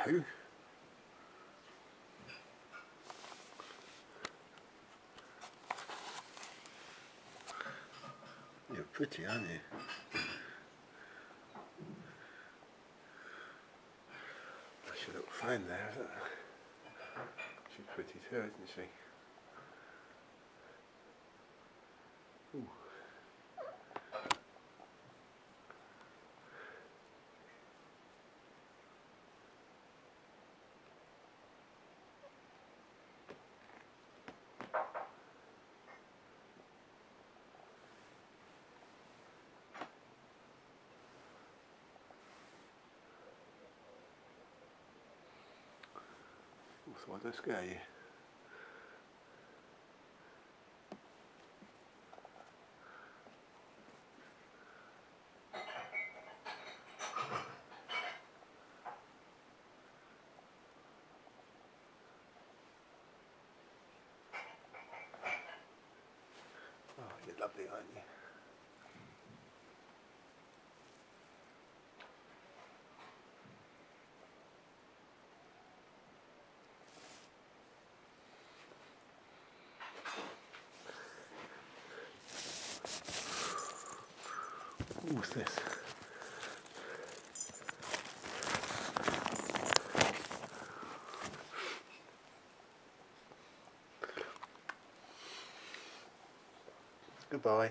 poo. You're pretty, aren't you? She looks fine there, isn't it? She's pretty too, isn't she? Ooh. So what does scare you? Oh, you're lovely, aren't you? What's this? Goodbye.